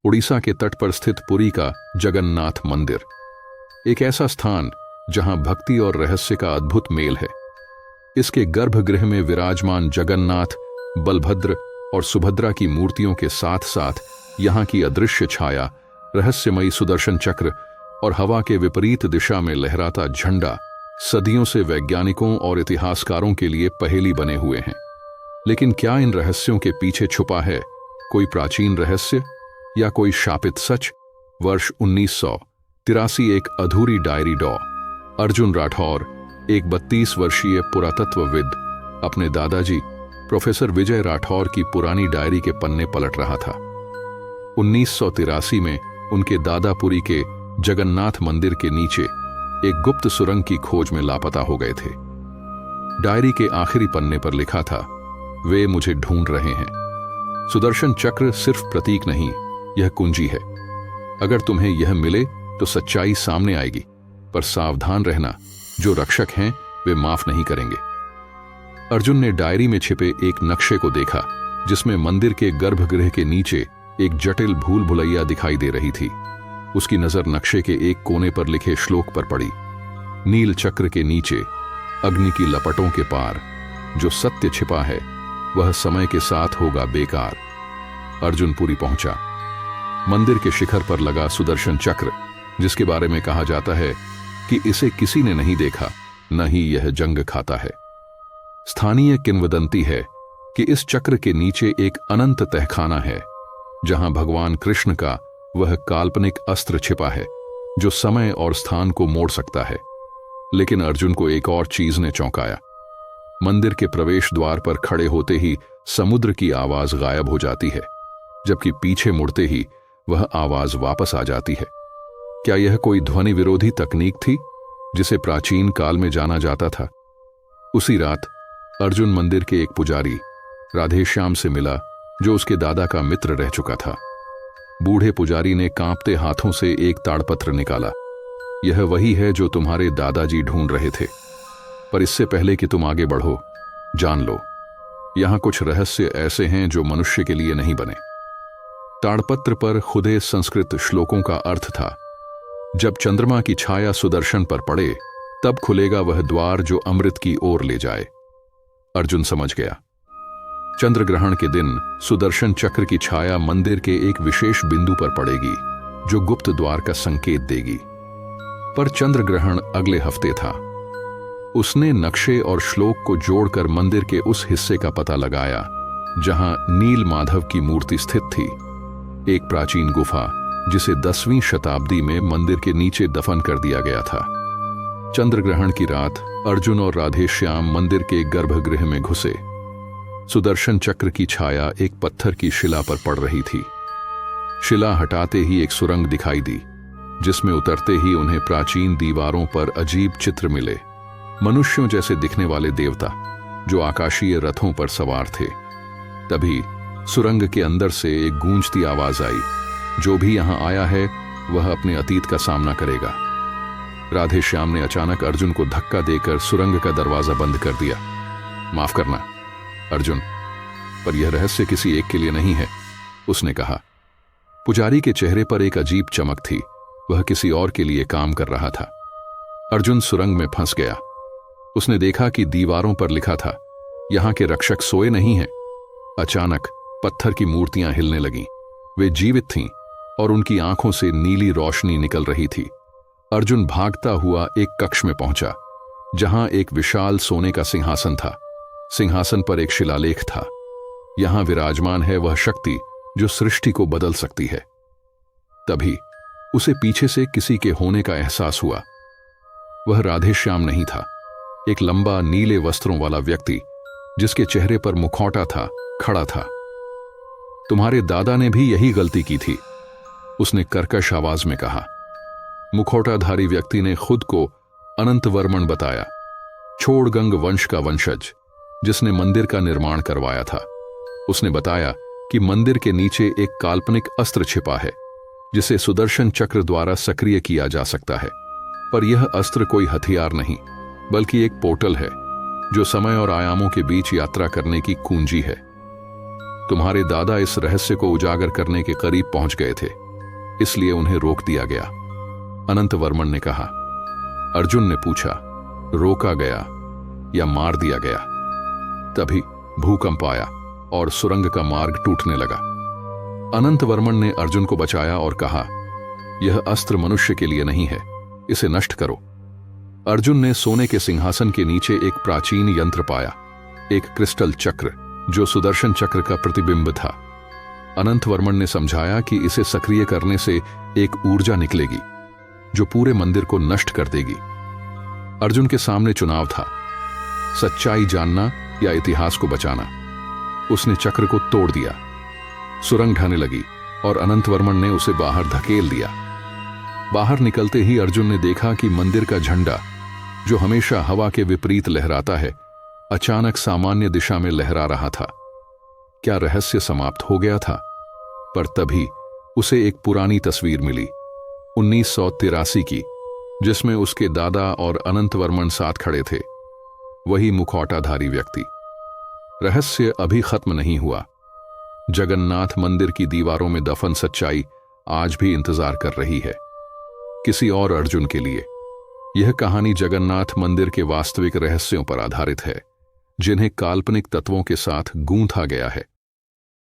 उड़ीसा के तट पर स्थित पुरी का जगन्नाथ मंदिर, एक ऐसा स्थान जहां भक्ति और रहस्य का अद्भुत मेल है। इसके गर्भगृह में विराजमान जगन्नाथ, बलभद्र और सुभद्रा की मूर्तियों के साथ साथ यहाँ की अदृश्य छाया, रहस्यमयी सुदर्शन चक्र और हवा के विपरीत दिशा में लहराता झंडा सदियों से वैज्ञानिकों और इतिहासकारों के लिए पहेली बने हुए हैं। लेकिन क्या इन रहस्यों के पीछे छुपा है कोई प्राचीन रहस्य या कोई शापित सच? वर्ष 1983 एक अधूरी डायरी डॉ अर्जुन राठौर, एक 32 वर्षीय पुरातत्वविद, अपने दादाजी प्रोफेसर विजय राठौर की पुरानी डायरी के पन्ने पलट रहा था। 1983 में उनके दादापुरी के जगन्नाथ मंदिर के नीचे एक गुप्त सुरंग की खोज में लापता हो गए थे। डायरी के आखिरी पन्ने पर लिखा था, वे मुझे ढूंढ रहे हैं। सुदर्शन चक्र सिर्फ प्रतीक नहीं, यह कुंजी है। अगर तुम्हें यह मिले तो सच्चाई सामने आएगी, पर सावधान रहना, जो रक्षक हैं वे माफ नहीं करेंगे। अर्जुन ने डायरी में छिपे एक नक्शे को देखा, जिसमें मंदिर के गर्भगृह के नीचे एक जटिल भूल भुलैया दिखाई दे रही थी। उसकी नजर नक्शे के एक कोने पर लिखे श्लोक पर पड़ी, नील चक्र के नीचे अग्नि की लपटों के पार जो सत्य छिपा है वह समय के साथ होगा बेकार। अर्जुन पुरी पहुंचा। मंदिर के शिखर पर लगा सुदर्शन चक्र, जिसके बारे में कहा जाता है कि इसे किसी ने नहीं देखा, न ही यह जंग खाता है। स्थानीय किंवदंती है कि इस चक्र के नीचे एक अनंत तहखाना है, जहां भगवान कृष्ण का वह काल्पनिक अस्त्र छिपा है जो समय और स्थान को मोड़ सकता है। लेकिन अर्जुन को एक और चीज ने चौंकाया। मंदिर के प्रवेश द्वार पर खड़े होते ही समुद्र की आवाज गायब हो जाती है, जबकि पीछे मुड़ते ही वह आवाज वापस आ जाती है। क्या यह कोई ध्वनि विरोधी तकनीक थी जिसे प्राचीन काल में जाना जाता था? उसी रात अर्जुन मंदिर के एक पुजारी राधेश्याम से मिला, जो उसके दादा का मित्र रह चुका था। बूढ़े पुजारी ने कांपते हाथों से एक ताड़पत्र निकाला। यह वही है जो तुम्हारे दादाजी ढूंढ रहे थे, पर इससे पहले कि तुम आगे बढ़ो, जान लो, यहां कुछ रहस्य ऐसे हैं जो मनुष्य के लिए नहीं बने। ताड़पत्र पर खुदे संस्कृत श्लोकों का अर्थ था, जब चंद्रमा की छाया सुदर्शन पर पड़े तब खुलेगा वह द्वार जो अमृत की ओर ले जाए। अर्जुन समझ गया। चंद्र ग्रहण के दिन सुदर्शन चक्र की छाया मंदिर के एक विशेष बिंदु पर पड़ेगी, जो गुप्त द्वार का संकेत देगी। पर चंद्र ग्रहण अगले हफ्ते था। उसने नक्शे और श्लोक को जोड़कर मंदिर के उस हिस्से का पता लगाया जहां नील माधव की मूर्ति स्थित थी, एक प्राचीन गुफा जिसे 10वीं शताब्दी में मंदिर के नीचे दफन कर दिया गया था। चंद्र ग्रहण की रात अर्जुन और राधेश्याम मंदिर के गर्भगृह में घुसे। सुदर्शन चक्र की छाया एक पत्थर की शिला पर पड़ रही थी। शिला हटाते ही एक सुरंग दिखाई दी, जिसमें उतरते ही उन्हें प्राचीन दीवारों पर अजीब चित्र मिले, मनुष्यों जैसे दिखने वाले देवता जो आकाशीय रथों पर सवार थे। तभी सुरंग के अंदर से एक गूंजती आवाज आई, जो भी यहां आया है वह अपने अतीत का सामना करेगा। राधेश्याम ने अचानक अर्जुन को धक्का देकर सुरंग का दरवाजा बंद कर दिया। माफ करना अर्जुन, पर यह रहस्य किसी एक के लिए नहीं है, उसने कहा। पुजारी के चेहरे पर एक अजीब चमक थी, वह किसी और के लिए काम कर रहा था। अर्जुन सुरंग में फंस गया। उसने देखा कि दीवारों पर लिखा था, यहां के रक्षक सोए नहीं हैं। अचानक पत्थर की मूर्तियां हिलने लगीं। वे जीवित थीं और उनकी आंखों से नीली रोशनी निकल रही थी। अर्जुन भागता हुआ एक कक्ष में पहुंचा, जहां एक विशाल सोने का सिंहासन था। सिंहासन पर एक शिलालेख था, यहां विराजमान है वह शक्ति जो सृष्टि को बदल सकती है। तभी उसे पीछे से किसी के होने का एहसास हुआ। वह राधेश्याम नहीं था, एक लंबा नीले वस्त्रों वाला व्यक्ति जिसके चेहरे पर मुखौटा था, खड़ा था। तुम्हारे दादा ने भी यही गलती की थी, उसने कर्कश आवाज में कहा। मुखौटाधारी व्यक्ति ने खुद को अनंतवर्मन बताया, छोड़गंग वंश का वंशज, जिसने मंदिर का निर्माण करवाया था। उसने बताया कि मंदिर के नीचे एक काल्पनिक अस्त्र छिपा है, जिसे सुदर्शन चक्र द्वारा सक्रिय किया जा सकता है। पर यह अस्त्र कोई हथियार नहीं, बल्कि एक पोर्टल है जो समय और आयामों के बीच यात्रा करने की कुंजी है। तुम्हारे दादा इस रहस्य को उजागर करने के करीब पहुंच गए थे, इसलिए उन्हें रोक दिया गया, अनंतवर्मन ने कहा। अर्जुन ने पूछा, रोका गया या मार दिया गया? तभी भूकंप आया और सुरंग का मार्ग टूटने लगा। अनंतवर्मन ने अर्जुन को बचाया और कहा, यह अस्त्र मनुष्य के लिए नहीं है, इसे नष्ट करो। अर्जुन ने सोने के सिंहासन के नीचे एक प्राचीन यंत्र पाया, एक क्रिस्टल चक्र जो सुदर्शन चक्र का प्रतिबिंब था। अनंतवर्मन ने समझाया कि इसे सक्रिय करने से एक ऊर्जा निकलेगी जो पूरे मंदिर को नष्ट कर देगी। अर्जुन के सामने चुनाव था, सच्चाई जानना या इतिहास को बचाना। उसने चक्र को तोड़ दिया, सुरंग ढहने लगी और अनंतवर्मन ने उसे बाहर धकेल दिया। बाहर निकलते ही अर्जुन ने देखा कि मंदिर का झंडा, जो हमेशा हवा के विपरीत लहराता है, अचानक सामान्य दिशा में लहरा रहा था। क्या रहस्य समाप्त हो गया था? पर तभी उसे एक पुरानी तस्वीर मिली, 1983 की, जिसमें उसके दादा और अनंतवर्मन साथ खड़े थे, वही मुखौटाधारी व्यक्ति। रहस्य अभी खत्म नहीं हुआ। जगन्नाथ मंदिर की दीवारों में दफन सच्चाई आज भी इंतजार कर रही है, किसी और अर्जुन के लिए। यह कहानी जगन्नाथ मंदिर के वास्तविक रहस्यों पर आधारित है, जिन्हें काल्पनिक तत्वों के साथ गूंथा गया है।